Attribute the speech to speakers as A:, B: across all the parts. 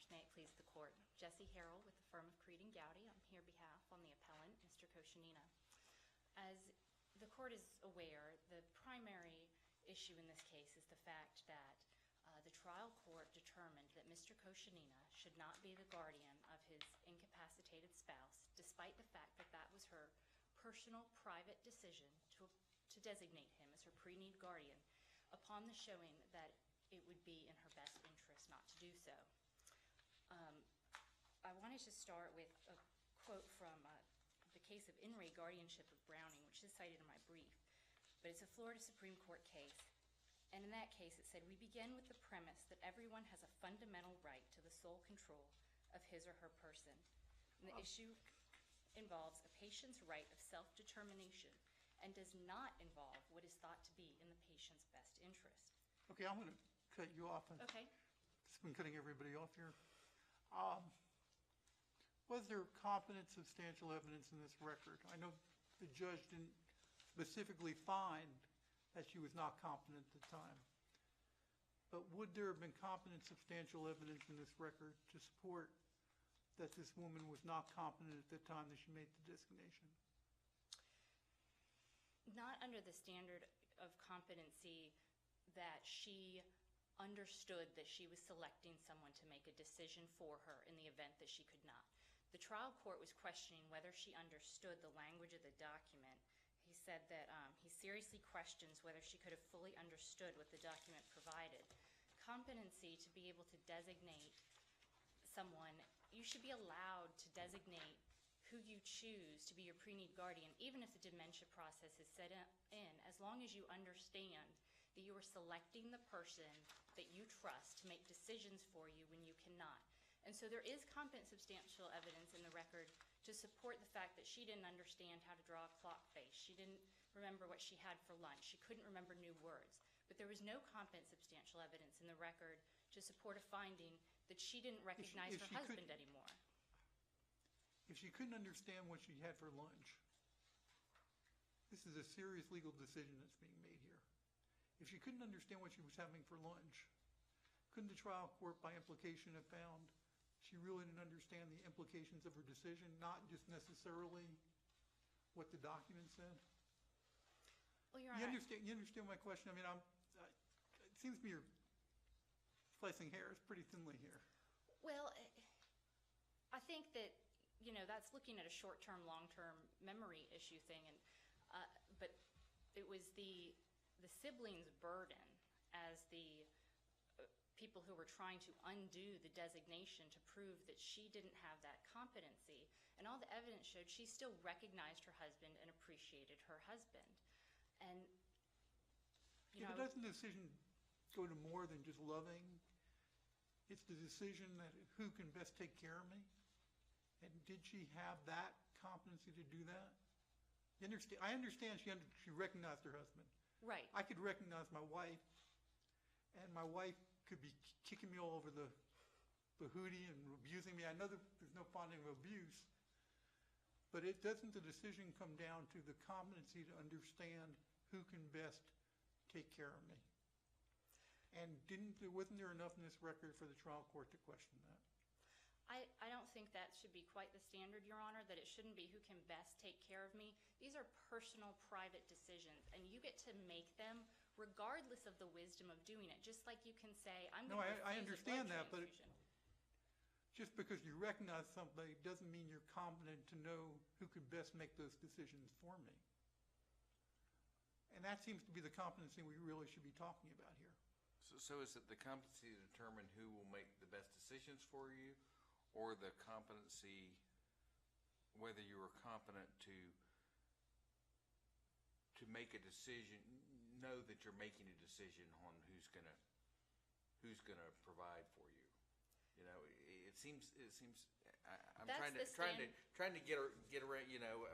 A: May it please the Court. Jessie Harrell with the firm of Creed & Gowdy. I'm here on the appellant, Mr. Koshenina. As the Court is aware, the primary issue in this case is the fact that the trial court determined that Mr. Koshenina should not be the guardian of his incapacitated spouse, despite the fact that that was her personal, private decision to designate him as her pre-need guardian upon the showing that it would be in her best interest not to do so. I wanted to start with a quote from the case of In re Guardianship of Browning, which is cited in my brief, but it's a Florida Supreme Court case, and in that case it said, "We begin with the premise that everyone has a fundamental right to the sole control of his or her person. And the issue involves a patient's right of self-determination and does not involve what is thought to be in the patient's best interest."
B: Okay, I'm going to cut you off.
A: Okay.
B: I've been cutting everybody off here. Was there competent, substantial evidence in this record? I know the judge didn't specifically find that she was not competent at the time, but would there have been competent, substantial evidence in this record to support that this woman was not competent at the time that she made the designation?
A: Not under the standard of competency that she understood that she was selecting someone to make a decision for her in the event that she could not. The trial court was questioning whether she understood the language of the document. He said that he seriously questions whether she could have fully understood what the document provided. Competency to be able to designate someone, you should be allowed to designate who you choose to be your pre-need guardian, even if the dementia process is set in, as long as you understand that you are selecting the person that you trust to make decisions for you when you cannot. And so there is competent, substantial evidence in the record to support the fact that she didn't understand how to draw a clock face. She didn't remember what she had for lunch. She couldn't remember new words. But there was no competent, substantial evidence in the record to support a finding that she didn't recognize her husband anymore.
B: If she couldn't understand what she had for lunch, this is a serious legal decision that's being made here. If she couldn't understand what she was having for lunch, couldn't the trial court by implication have found she really didn't understand the implications of her decision, not just necessarily what the document said?
A: Well, Your Honor,
B: you understand my question? I mean, it seems to me you're slicing hairs pretty thinly here.
A: well, I think that, you know, that's looking at a short-term, long-term memory issue thing, and but it was the siblings' burden as the people who were trying to undo the designation to prove that she didn't have that competency. And all the evidence showed she still recognized her husband and appreciated her husband. And, you know,
B: but doesn't the decision go to more than just loving? It's the decision that who can best take care of me? And did she have that competency to do that? I understand she recognized her husband.
A: right.
B: I could recognize my wife, and my wife could be kicking me all over the hootie and abusing me. I know that there's no finding of abuse, but doesn't the decision come down to the competency to understand who can best take care of me? And wasn't there enough in this record for the trial court to question that?
A: I don't think that should be quite the standard, Your Honor, that it shouldn't be who can best take care of me. These are personal, private decisions, and you get to make them regardless of the wisdom of doing it. Just like you can say, I'm going to refuse
B: I understand
A: a blood
B: that, but
A: transfusion.
B: Just because you recognize somebody doesn't mean you're competent to know who can best make those decisions for me. And that seems to be the competency we really should be talking about here.
C: So is it the competency to determine who will make the best decisions for you, or the competency, whether you are competent to make a decision, know that you're making a decision on who's gonna provide for you? You know, it seems. I'm trying to get around. You know,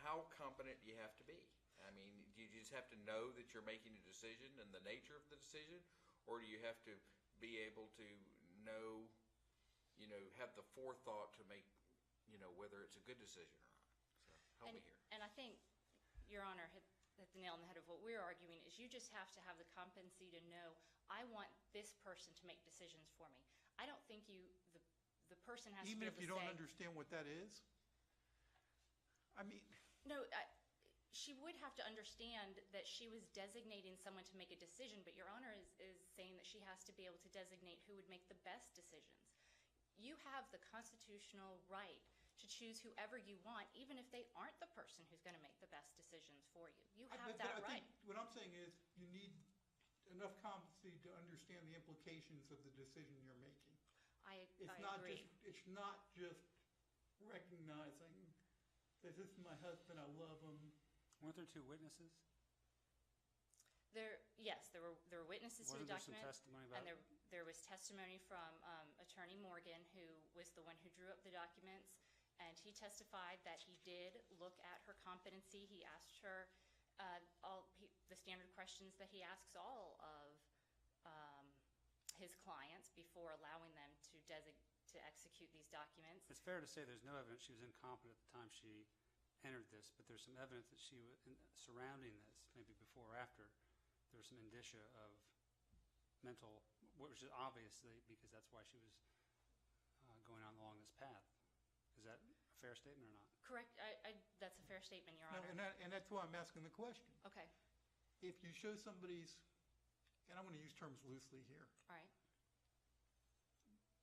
C: how competent do you have to be? I mean, do you just have to know that you're making a decision and the nature of the decision, or do you have to be able to know, you know, have the forethought to make, you know, whether it's a good decision or not? So help me here.
A: And I think, Your Honor, hit the nail on the head of what we're arguing is you just have to have the competency to know, I want this person to make decisions for me. I don't think the person has
B: Even
A: to be
B: if
A: able
B: you
A: to
B: don't
A: say,
B: understand what that is? I mean,
A: no, she would have to understand that she was designating someone to make a decision, but Your Honor is saying that she has to be able to designate who would make the best decisions. You have the constitutional right to choose whoever you want, even if they aren't the person who's going to make the best decisions for you. You have
B: but
A: that
B: I
A: right.
B: think what I'm saying is you need enough competency to understand the implications of the decision you're making.
A: I
B: It's
A: agree.
B: it's not just recognizing that this is my husband, I love him.
D: Weren't there 2 witnesses?
A: Yes, there were witnesses to the
D: Wasn't there
A: document.
D: some testimony about
A: And there was testimony from Attorney Morgan, who was the one who drew up the documents, and he testified that he did look at her competency. He asked her the standard questions that he asks all of his clients before allowing them to execute these documents.
D: It's fair to say there's no evidence she was incompetent at the time she entered this, but there's some evidence that she was surrounding this, maybe before or after, there was some indicia of mental, which is obviously because that's why she was going on along this path. Is that a fair statement or not?
A: Correct. That's a fair statement, Your Honor.
B: And that's why I'm asking the question.
A: Okay.
B: If you show somebody's, and I'm going to use terms loosely here,
A: All right.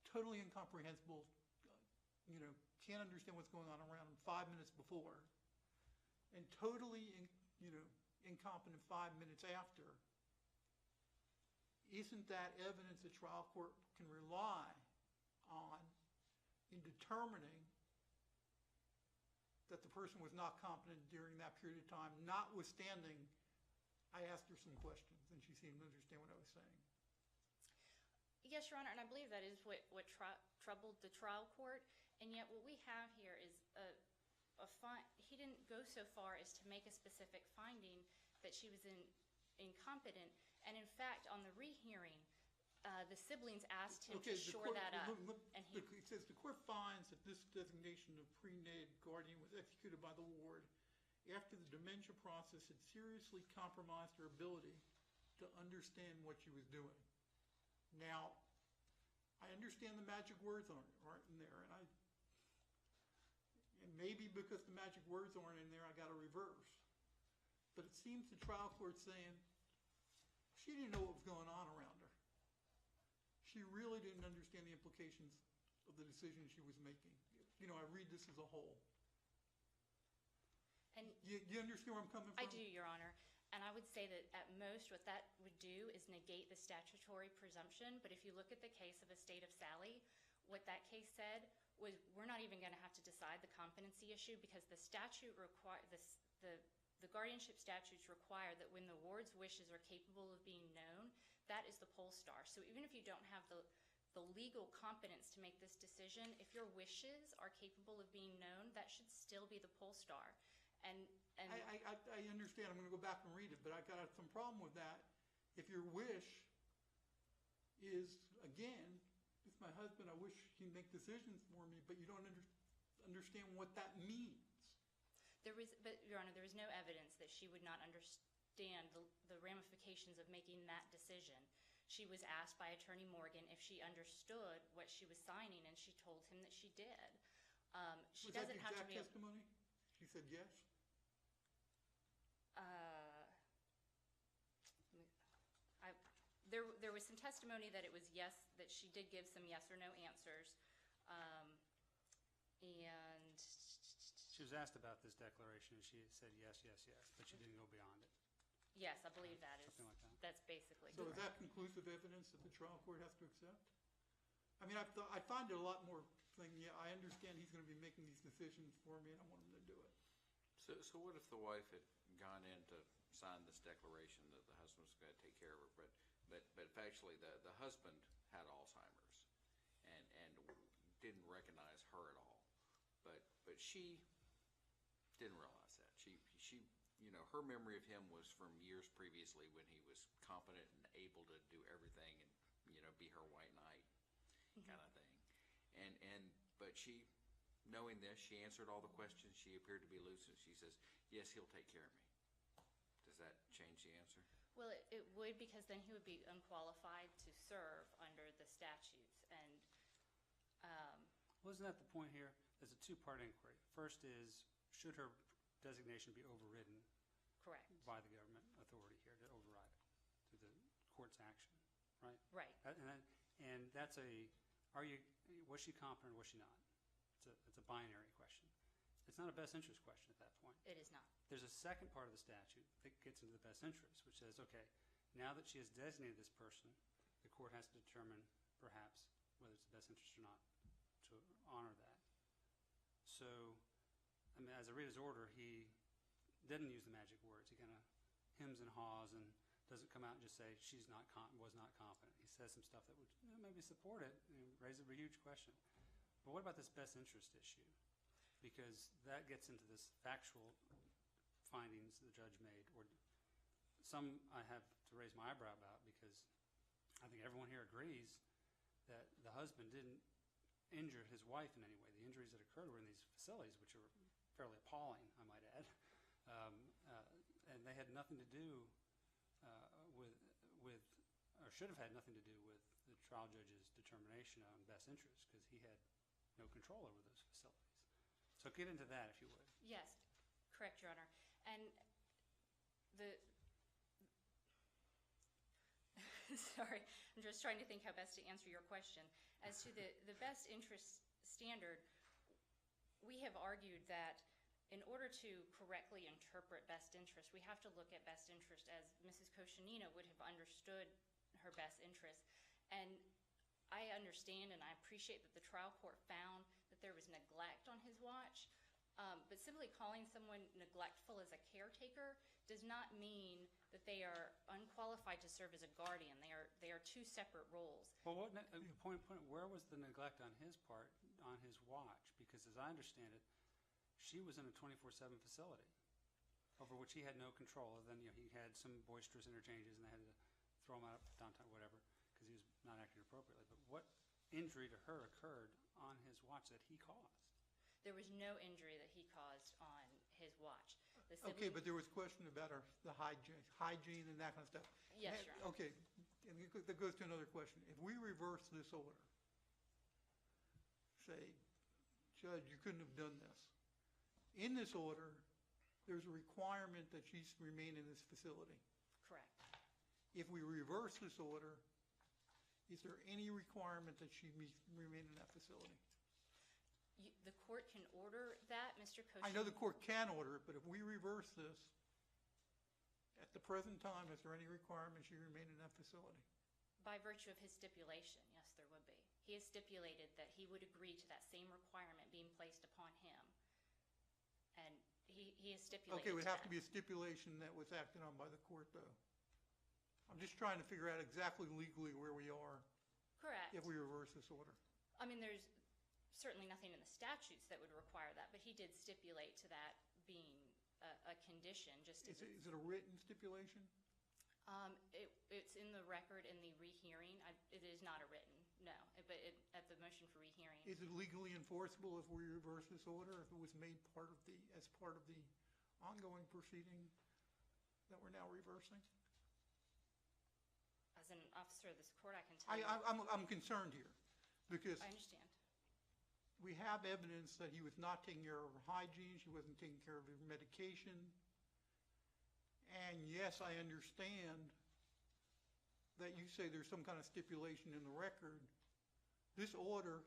B: totally incomprehensible, can't understand what's going on around him 5 minutes before, and totally, incompetent 5 minutes after, isn't that evidence a trial court can rely on in determining that the person was not competent during that period of time, notwithstanding I asked her some questions and she seemed to understand what I was saying?
A: Yes, Your Honor, and I believe that is what troubled the trial court. And yet what we have here is he didn't go so far as to make a specific finding that she was incompetent. And in fact, on the rehearing, the siblings asked him to shore that up. And
B: it says the court finds that this designation of pre-natal guardian was executed by the ward after the dementia process had seriously compromised her ability to understand what she was doing. Now, I understand the magic words aren't in there, and maybe because the magic words aren't in there, I got to reverse. But it seems the trial court's saying she didn't know what was going on around her. She really didn't understand the implications of the decision she was making. I read this as a whole.
A: And
B: you understand where I'm coming from?
A: I do, Your Honor. And I would say that at most what that would do is negate the statutory presumption. But if you look at the case of Estate of Sally, what that case said was we're not even going to have to decide the competency issue because the statute the guardianship statutes require that when the ward's wishes are capable of being known, that is the poll star. So even if you don't have the legal competence to make this decision, if your wishes are capable of being known, that should still be the poll star. And
B: I understand. I'm going to go back and read it, but I got some problem with that. If your wish is, again, it's my husband, I wish he'd make decisions for me, but you don't understand what that means.
A: But Your Honor, there is no evidence that she would not understand the ramifications of making that decision. She was asked by Attorney Morgan if she understood what she was signing, and she told him that she did. She
B: was
A: doesn't
B: that the
A: have to
B: exact
A: be.
B: Testimony? She said yes.
A: There was some testimony that it was yes, that she did give some yes or no answers, and
D: She was asked about this declaration, and she said yes, yes, yes, but she didn't go beyond it.
A: yes, I believe that is.
D: Something like that.
A: That's basically
B: So is
A: correct.
B: that conclusive evidence that the trial court has to accept? I mean, I find it a lot more thing, yeah, I understand he's going to be making these decisions for me, and I want him to do it.
C: So what if the wife had gone in to sign this declaration that the husband was going to take care of her, but factually the husband had Alzheimer's and didn't recognize her at all, but she didn't realize that. She her memory of him was from years previously when he was competent and able to do everything and be her white knight kind of thing, but she. Knowing this, she answered all the questions. She appeared to be lucid. She says, yes, he'll take care of me. Does that change the answer?
A: Well, it would, because then he would be unqualified to serve under the statutes. And
D: Wasn't that the point here? There's a two-part inquiry. First is, should her designation be overridden
A: Correct.
D: by the government authority here to override it through the court's action, right?
A: Right.
D: And that's was she competent or was she not? It's a binary question. It's not a best interest question at that point.
A: It is not.
D: There's a second part of the statute that gets into the best interest, which says, okay, now that she has designated this person, the court has to determine perhaps whether it's the best interest or not to honor that. So, I mean, as I read his order, he didn't use the magic words. He kind of hems and haws and doesn't come out and just say was not competent. He says some stuff that would maybe support it and raise a huge question. But what about this best interest issue? Because that gets into this factual findings the judge made, or some I have to raise my eyebrow about, because I think everyone here agrees that the husband didn't injure his wife in any way. The injuries that occurred were in these facilities, which are fairly appalling, I might add, and they had nothing to do with, or should have had nothing to do with the trial judge's determination on best interest, because he had no control over those facilities. So get into that, if you would.
A: Yes, correct, Your Honor. And sorry, I'm just trying to think how best to answer your question. As to the best interest standard, we have argued that in order to correctly interpret best interest, we have to look at best interest as Mrs. Koshenina would have understood her best interest. And I understand and I appreciate that the trial court found that there was neglect on his watch, but simply calling someone neglectful as a caretaker does not mean that they are unqualified to serve as a guardian. They are two separate roles.
D: Well, where was the neglect on his part on his watch? Because as I understand it, she was in a 24/7 facility over which he had no control. And then he had some boisterous interchanges, and they had to throw him out downtown, whatever, because he was not acting appropriately. But what injury to her occurred on his watch that he caused?
A: There was no injury that he caused on his watch.
B: Okay, but there was a question about the hygiene and that kind of stuff.
A: Yes, Your Honor.
B: Okay, and that goes to another question. If we reverse this order, say, Judge, you couldn't have done this. In this order, there's a requirement that she remain in this facility.
A: Correct.
B: If we reverse this order, is there any requirement that she remain in that facility?
A: The court can order that, Mr. Koshenina.
B: I know the court can order it, but if we reverse this, at the present time, is there any requirement she remain in that facility?
A: By virtue of his stipulation, yes, there would be. He has stipulated that he would agree to that same requirement being placed upon him. And he has stipulated
B: Okay, it would have
A: that.
B: to be a stipulation that was acted on by the court, though. I'm just trying to figure out exactly legally where we are.
A: Correct.
B: If we reverse this order.
A: I mean, there's certainly nothing in the statutes that would require that, but he did stipulate to that being a condition. Just
B: Is it a written stipulation?
A: It's in the record in the rehearing. It is not a written, no, but at the motion for rehearing.
B: Is it legally enforceable if we reverse this order, if it was made as part of the ongoing proceeding that we're now reversing?
A: As an officer of this court, I can tell you.
B: I'm concerned here because
A: I understand.
B: we have evidence that he was not taking care of her hygiene, she wasn't taking care of her medication. And yes, I understand that you say there's some kind of stipulation in the record. This order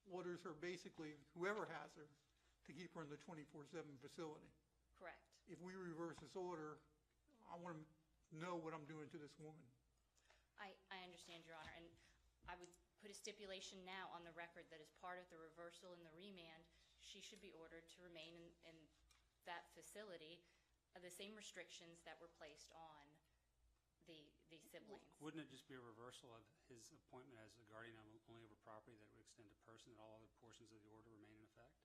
B: orders her basically, whoever has her, to keep her in the 24/7 facility.
A: Correct.
B: If we reverse this order, I want to know what I'm doing to this woman.
A: I understand, Your Honor, and I would put a stipulation now on the record that as part of the reversal and the remand, she should be ordered to remain in that facility, the same restrictions that were placed on the siblings.
D: Wouldn't it just be a reversal of his appointment as a guardian only over property that would extend to person, that all other portions of the order remain in effect?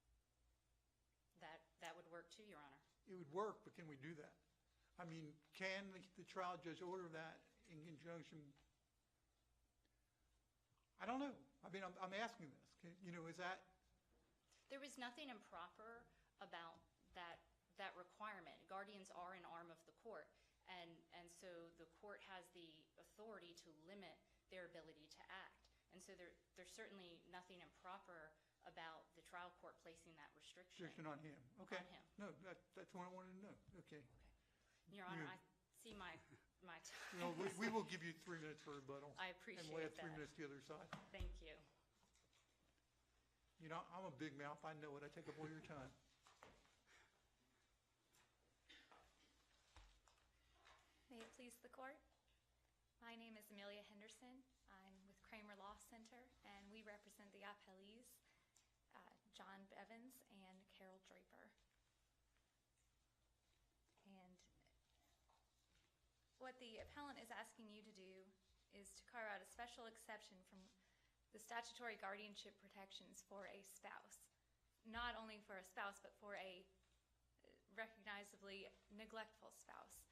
A: That would work too, Your Honor.
B: It would work, but can we do that? I mean, can the trial judge order that in conjunction? I don't know. I mean, I'm asking this. Is that?
A: There was nothing improper about that requirement. Guardians are an arm of the court, and so the court has the authority to limit their ability to act. And so there's certainly nothing improper about the trial court placing that restriction.
B: Restriction on him. Okay.
A: On him.
B: No, that's what I wanted to know. Okay.
A: Your Honor,
B: Yeah.
A: I see my time.
B: No, we will give you 3 minutes for rebuttal.
A: I
B: And
A: appreciate
B: we'll have 3
A: that.
B: minutes the other side.
A: Thank you.
B: You know, I'm a big mouth. I know it. I take up all your time.
E: May it please the court. My name is Amelia Henderson. I'm with Kramer Law Center, and we represent the appellees, John Bevins and Carol Draper. And what the appellant is asking you to do is to carve out a special exception from the statutory guardianship protections for a spouse. Not only for a spouse, but for a recognizably neglectful spouse.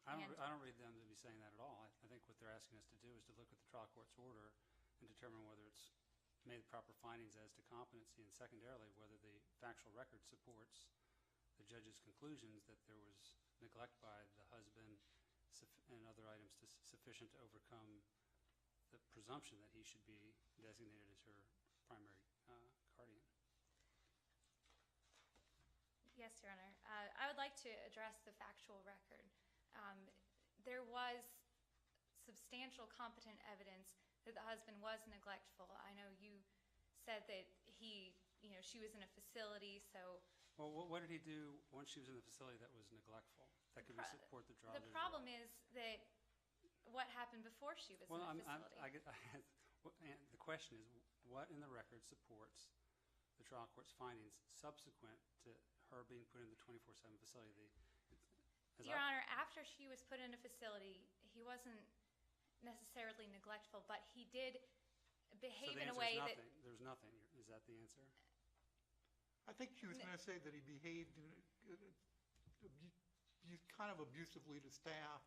D: I don't read them to be saying that at all. I think what they're asking us to do is to look at the trial court's order and determine whether it's made proper findings as to competency, and secondarily, whether the factual record supports the judge's conclusions that there was neglect by the husband and other items sufficient to overcome the presumption that he should be designated as her primary guardian.
E: Yes, Your Honor. I would like to address the factual record. There was substantial competent evidence that the husband was neglectful. I know you said that she was in a facility, so...
D: Well, what did he do once she was in the facility that was neglectful? That could support the trial.
E: The problem is that what happened before she was in the facility?
D: The question is, what in the record supports the trial court's findings subsequent to her being put in the 24/7 facility?
E: Your Honor, after she was put in a facility, he wasn't necessarily neglectful, but he did behave in a way that...
D: There's nothing. Is that the answer?
B: I think she was going to say that he behaved kind of abusively to staff,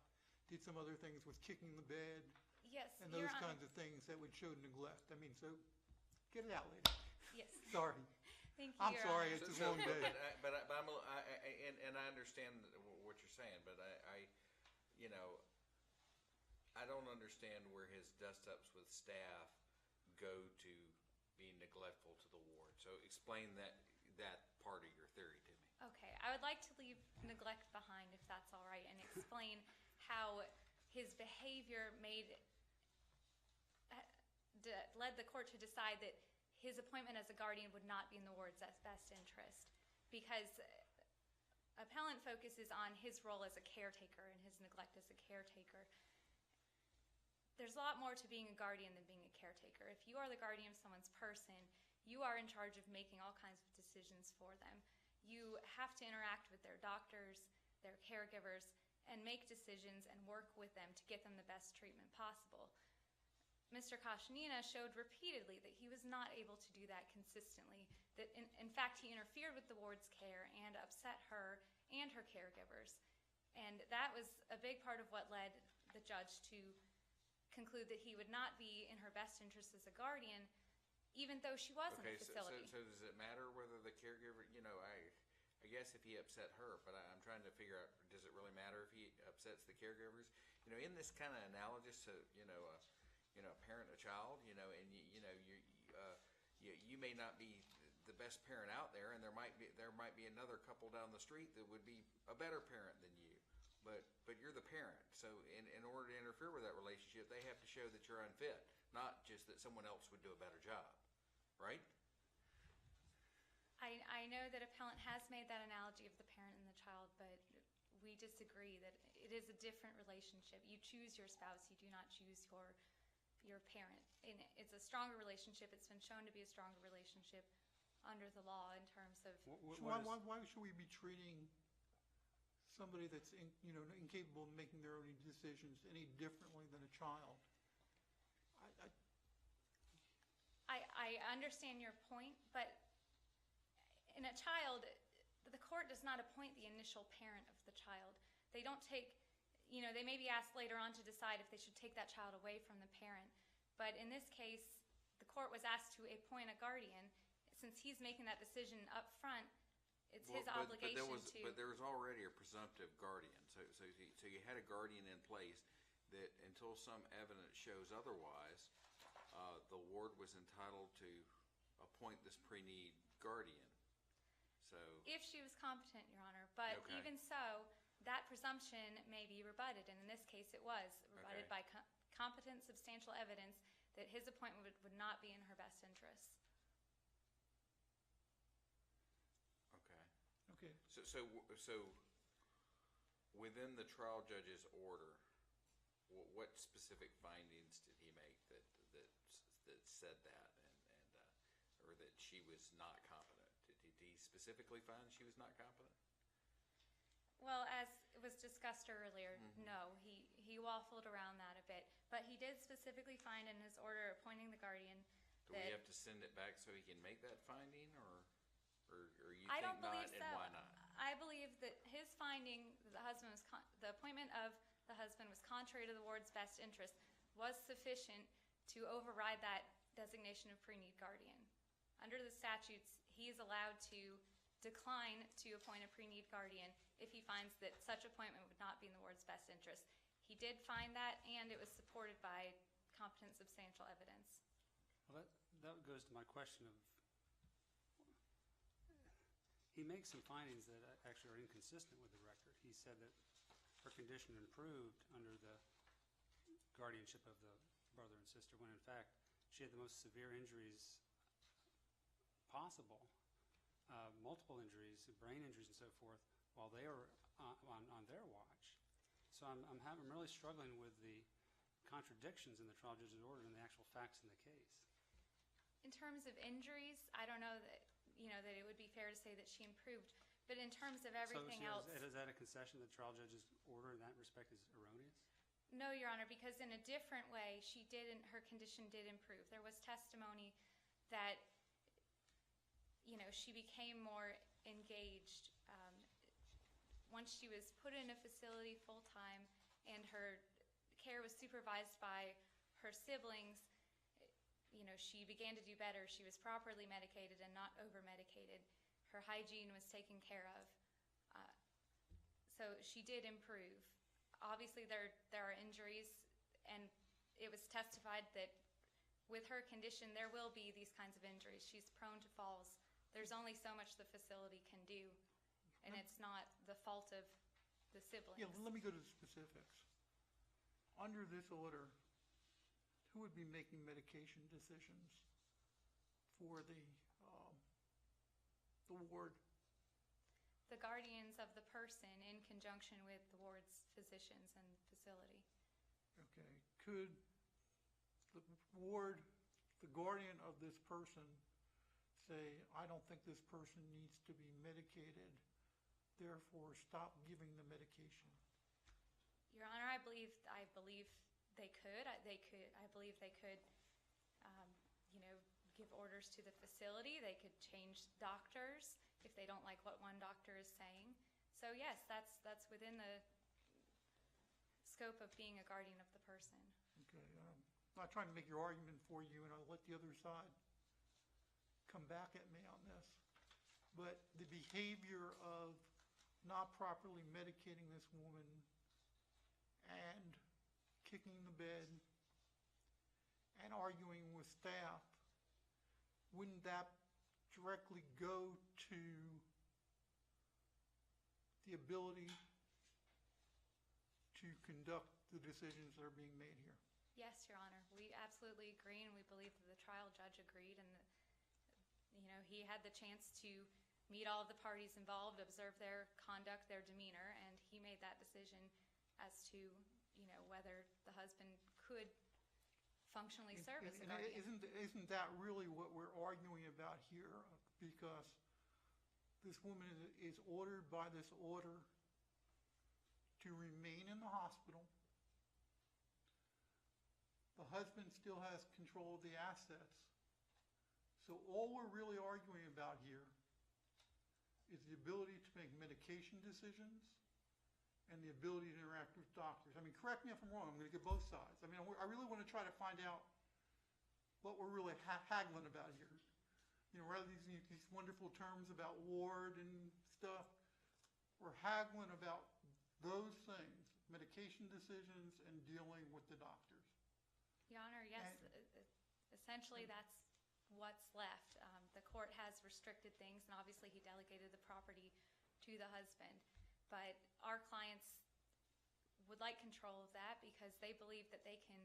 B: did some other things, was kicking the bed,
E: Yes,
B: and
E: Your
B: those
E: Honor.
B: kinds of things that would show neglect. I mean, so get it out, lady.
E: Yes.
B: Sorry.
E: Thank you,
B: I'm
E: Your
B: sorry,
E: Honor.
B: it's a long day.
C: But I understand what you're saying, but I don't understand where his dust-ups with staff go to being neglectful to the ward. So explain that part of your theory to me.
E: Okay, I would like to leave neglect behind, if that's all right, and explain how his behavior led the court to decide that his appointment as a guardian would not be in the ward's best interest. Because appellant focuses on his role as a caretaker and his neglect as a caretaker. There's a lot more to being a guardian than being a caretaker. If you are the guardian of someone's person, you are in charge of making all kinds of decisions for them. You have to interact with their doctors, their caregivers, and make decisions and work with them to get them the best treatment possible. Mr. Koshenina showed repeatedly that he was not able to do that consistently, that in fact he interfered with the ward's care and upset her and her caregivers. And that was a big part of what led the judge to conclude that he would not be in her best interest as a guardian, even though she was in the facility.
C: So does it matter whether the caregiver, I guess if he upset her, but I'm trying to figure out, does it really matter if he upsets the caregivers? In this kind of analogous to, parent a child, and you may not be the best parent out there, and there might be another couple down the street that would be a better parent than you, but you're the parent. So in order to interfere with that relationship, they have to show that you're unfit, not just that someone else would do a better job, right?
E: I know that appellant has made that analogy of the parent and the child, but we disagree that it is a different relationship. You choose your spouse, you do not choose your parent. And it's a stronger relationship. It's been shown to be a stronger relationship under the law in terms of...
B: Why should we be treating somebody that's incapable of making their own decisions any differently than a child?
E: I understand your point, but in a child, the court does not appoint the initial parent of the child. They don't take, they may be asked later on to decide if they should take that child away from the parent. But in this case, the court was asked to appoint a guardian. Since he's making that decision up front, it's his obligation to...
C: But there was already a presumptive guardian. So you had a guardian in place that until some evidence shows otherwise, the ward was entitled to appoint this pre-need guardian. So,
E: If she was competent, Your Honor, but
C: Okay.
E: even so, that presumption may be rebutted, and in this case it was rebutted
C: Okay.
E: by competent, substantial evidence that his appointment would not be in her best interest.
C: okay.
B: Okay.
C: So within the trial judge's order, what specific findings did he make that said that, or that she was not competent? Did he specifically find she was not competent?
E: Well, as was discussed earlier, no, he waffled around that a bit, but he did specifically find in his order appointing the guardian
C: Do we have to send it back so he can make that finding, or you
E: I
C: think
E: don't
C: not,
E: believe
C: and
E: so.
C: why not?
E: I believe that his finding that the appointment of the husband was contrary to the ward's best interest was sufficient to override that designation of pre-need guardian. Under the statutes, he is allowed to decline to appoint a pre-need guardian if he finds that such appointment would not be in the ward's best interest. He did find that, and it was supported by competent, substantial evidence.
D: Well, that goes to my question of, he makes some findings that actually are inconsistent with the record. He said that her condition improved under the guardianship of the brother and sister, when in fact she had the most severe injuries possible, multiple injuries, brain injuries and so forth, while they were on their watch. So I'm really struggling with the contradictions in the trial judge's order and the actual facts in the case.
E: In terms of injuries, I don't know that that it would be fair to say that she improved, but in terms of everything else,
D: is that a concession that the trial judge's order in that respect is erroneous?
E: no, Your Honor, because in a different way, her condition did improve. There was testimony that she became more engaged once she was put in a facility full time, and her care was supervised by her siblings. She began to do better. She was properly medicated and not over-medicated. Her hygiene was taken care of. So she did improve. Obviously, there are injuries, and it was testified that with her condition, there will be these kinds of injuries. She's prone to falls. There's only so much the facility can do, and it's not the fault of the siblings.
B: Yeah, let me go to the specifics. Under this order, who would be making medication decisions for the ward?
E: The guardians of the person in conjunction with the ward's physicians and facility.
B: Okay. Could the ward, the guardian of this person, say, I don't think this person needs to be medicated, therefore stop giving the medication?
E: Your Honor, I believe they could. I believe they could, give orders to the facility. They could change doctors if they don't like what one doctor is saying. So yes, that's within the scope of being a guardian of the person.
B: Okay. I'm not trying to make your argument for you, and I'll let the other side come back at me on this. But the behavior of not properly medicating this woman and kicking the bed and arguing with staff, wouldn't that directly go to the ability to conduct the decisions that are being made here?
E: Yes, Your Honor. We absolutely agree, and we believe that the trial judge agreed, and that, he had the chance to meet all of the parties involved, observe their conduct, their demeanor, and he made that decision as to, whether the husband could functionally serve as a guardian.
B: Isn't that really what we're arguing about here? Because this woman is ordered by this order to remain in the hospital. The husband still has control of the assets. So all we're really arguing about here is the ability to make medication decisions and the ability to interact with doctors. I mean, correct me if I'm wrong. I'm going to get both sides. I mean, I really want to try to find out what we're really haggling about here. Rather than these wonderful terms about ward and stuff, we're haggling about those things, medication decisions and dealing with the doctors.
E: Your Honor, yes. Essentially, that's what's left. The court has restricted things, and obviously he delegated the property to the husband. But our clients would like control of that because they believe that they can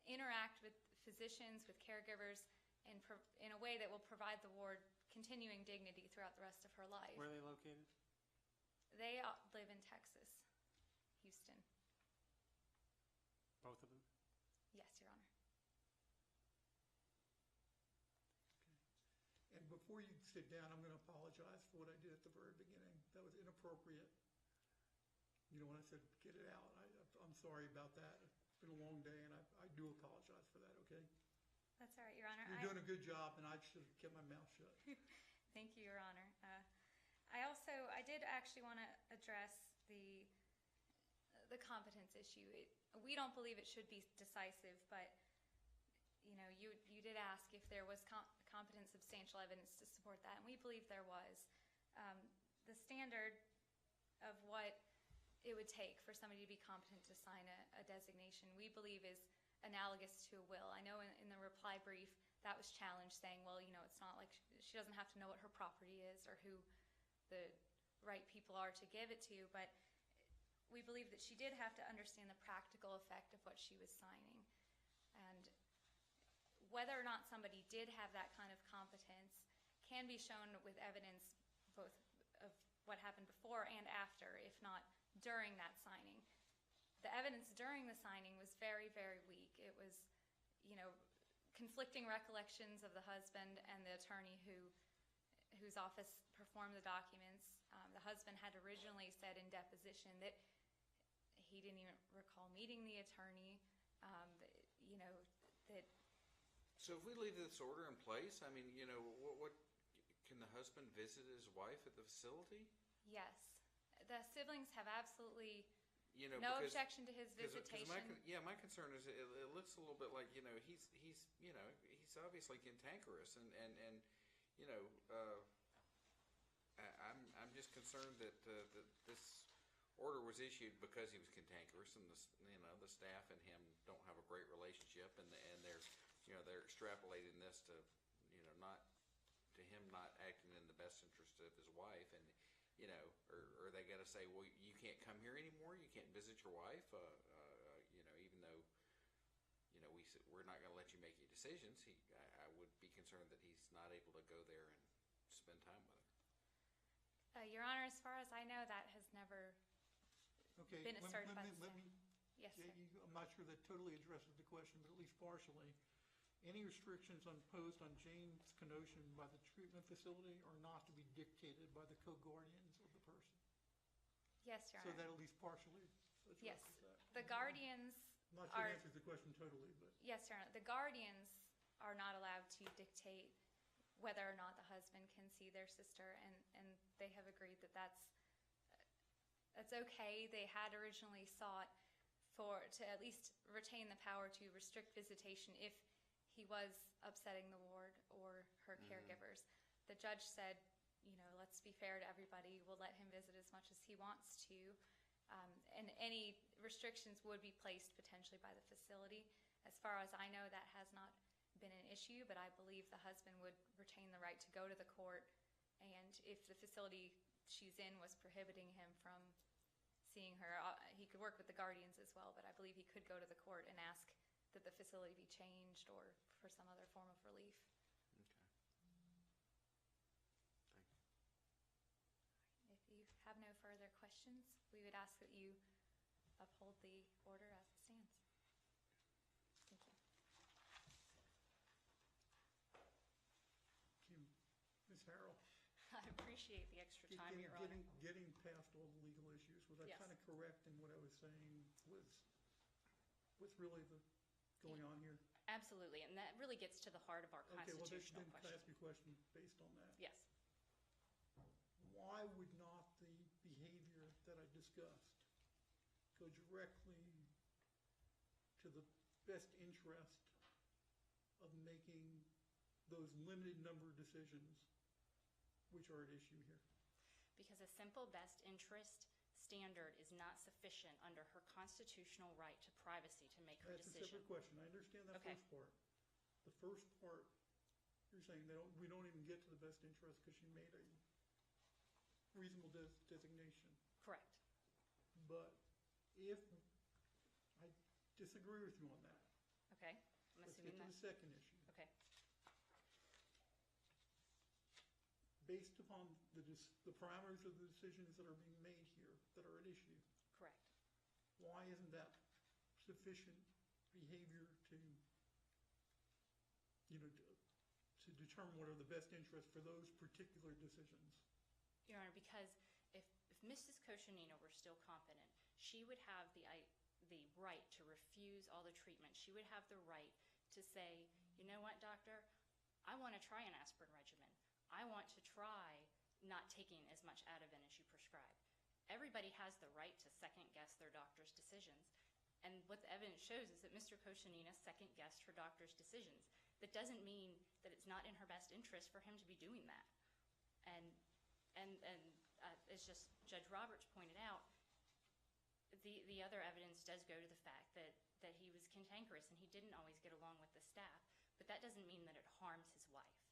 E: interact with physicians, with caregivers, in a way that will provide the ward continuing dignity throughout the rest of her life.
D: Where are they located?
E: They live in Texas, Houston.
D: Both of them?
E: Yes, Your Honor.
B: And before you sit down, I'm going to apologize for what I did at the very beginning. That was inappropriate. You know, when I said, get it out, I'm sorry about that. It's been a long day, and I do apologize for that, okay?
E: That's all right, Your Honor.
B: You're doing a good job, and I should have kept my mouth shut.
E: Thank you, Your Honor. I did actually want to address the competence issue. We don't believe it should be decisive, but you did ask if there was competent substantial evidence to support that, and we believe there was. The standard of what it would take for somebody to be competent to sign a designation, we believe is analogous to a will. I know in the reply brief that was challenged, saying, well, it's not like she doesn't have to know what her property is or who the right people are to give it to, but we believe that she did have to understand the practical effect of what she was signing. And whether or not somebody did have that kind of competence can be shown with evidence both of what happened before and after, if not during that signing. The evidence during the signing was very, very weak. It was, conflicting recollections of the husband and the attorney whose office performed the documents. The husband had originally said in deposition that he didn't even recall meeting the attorney.
C: So if we leave this order in place, I mean, what can the husband visit his wife at the facility?
E: Yes, the siblings have absolutely no objection to his visitation.
C: My concern is it looks a little bit like he's obviously cantankerous, and I'm just concerned that this order was issued because he was cantankerous, and the staff and him don't have a great relationship, and they're extrapolating this to him not acting in the best interest of his wife, and or they got to say, well, you can't come here anymore, you can't visit your wife, even though we're not going to let you make your decisions. I would be concerned that he's not able to go there and spend time with her.
E: Your Honor, as far as I know, that has never been asserted by the staff. Yes, sir.
B: I'm not sure that totally addresses the question, but at least partially. Any restrictions imposed on James Koshenina by the treatment facility are not to be dictated by the co-guardians of the person.
E: Yes, Your Honor.
B: So that at least partially addresses that.
E: The guardians
B: I'm not sure it answers the question totally, but...
E: Yes, Your Honor. The guardians are not allowed to dictate whether or not the husband can see their sister, and they have agreed that that's okay. They had originally sought to at least retain the power to restrict visitation if he was upsetting the ward or her caregivers. The judge said, let's be fair to everybody. We'll let him visit as much as he wants to. And any restrictions would be placed potentially by the facility. As far as I know, that has not been an issue, but I believe the husband would retain the right to go to the court, and if the facility she's in was prohibiting him from seeing her, he could work with the guardians as well, but I believe he could go to the court and ask that the facility be changed or for some other form of relief.
C: Okay. Thank you.
E: If you have no further questions, we would ask that you uphold the order as it stands. Thank you.
B: Ms. Harrell.
A: I appreciate the extra time, Your Honor.
B: Getting past all the legal issues, was I
A: Yes.
B: kind of correct in what I was saying was what's really going on here?
A: Absolutely, and that really gets to the heart of our constitutional
B: Okay, well, then can I ask you a question based on that?
A: Yes.
B: Why would not the behavior that I discussed go directly to the best interest of making those limited number of decisions which are at issue here?
A: Because a simple best interest standard is not sufficient under her constitutional right to privacy to make her
B: That's a
A: decision.
B: separate question. I understand that
A: Okay.
B: first part. The first part You're saying we don't even get to the best interest because she made a reasonable designation.
A: Correct.
B: But if, I disagree with you on that.
A: Okay, I'm
B: Let's
A: assuming
B: get to
A: that.
B: the second issue.
A: Okay,
B: Based upon the parameters of the decisions that are being made here, that are at issue,
A: correct.
B: why isn't that sufficient behavior to, to determine what are the best interests for those particular decisions?
A: Your Honor, because if Mrs. Koshenina were still competent, she would have the right to refuse all the treatment. She would have the right to say, you know what, doctor, I want to try an aspirin regimen. I want to try not taking as much Ativan as you prescribe. Everybody has the right to second-guess their doctor's decisions. And what the evidence shows is that Mr. Koshenina second-guessed her doctor's decisions. That doesn't mean that it's not in her best interest for him to be doing that. And as just Judge Roberts pointed out, the other evidence does go to the fact that he was cantankerous and he didn't always get along with the staff, but that doesn't mean that it harms his wife.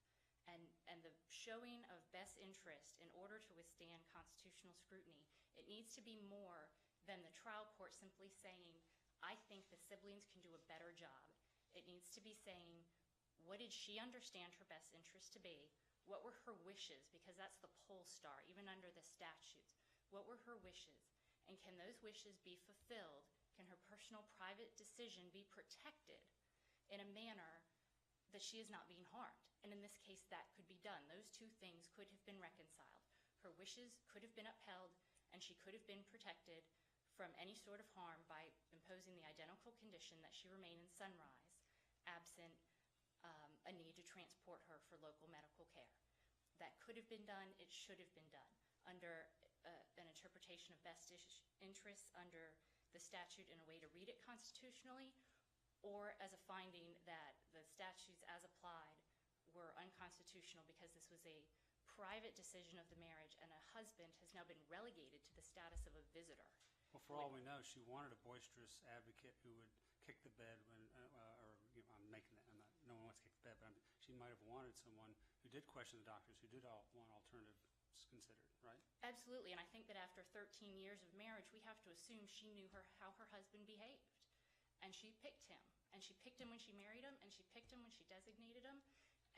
A: And the showing of best interest in order to withstand constitutional scrutiny, it needs to be more than the trial court simply saying, I think the siblings can do a better job. It needs to be saying, what did she understand her best interest to be? What were her wishes? Because that's the poll star, even under the statutes. What were her wishes? And can those wishes be fulfilled? Can her personal private decision be protected in a manner that she is not being harmed? And in this case, that could be done. Those two things could have been reconciled. Her wishes could have been upheld, and she could have been protected from any sort of harm by imposing the identical condition that she remain in Sunrise, absent a need to transport her for local medical care. That could have been done. It should have been done under an interpretation of best interests under the statute in a way to read it constitutionally, or as a finding that the statutes as applied were unconstitutional because this was a private decision of the marriage and a husband has now been relegated to the status of a visitor.
D: Well, for all we know, she wanted a boisterous advocate who would kick the bed when, I'm making that, no one wants to kick the bed, but she might have wanted someone who did question the doctors, who did want alternatives considered, right?
A: Absolutely, and I think that after 13 years of marriage, we have to assume she knew how her husband behaved. And she picked him. And she picked him when she married him, and she picked him when she designated him.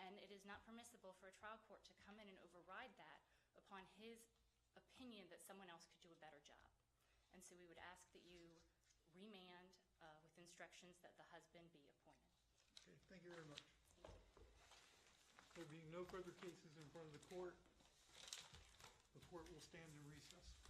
A: And it is not permissible for a trial court to come in and override that upon his opinion that someone else could do a better job. And so we would ask that you remand with instructions that the husband be appointed.
B: Okay, thank you very much. There being no further cases in front of the court will stand in recess.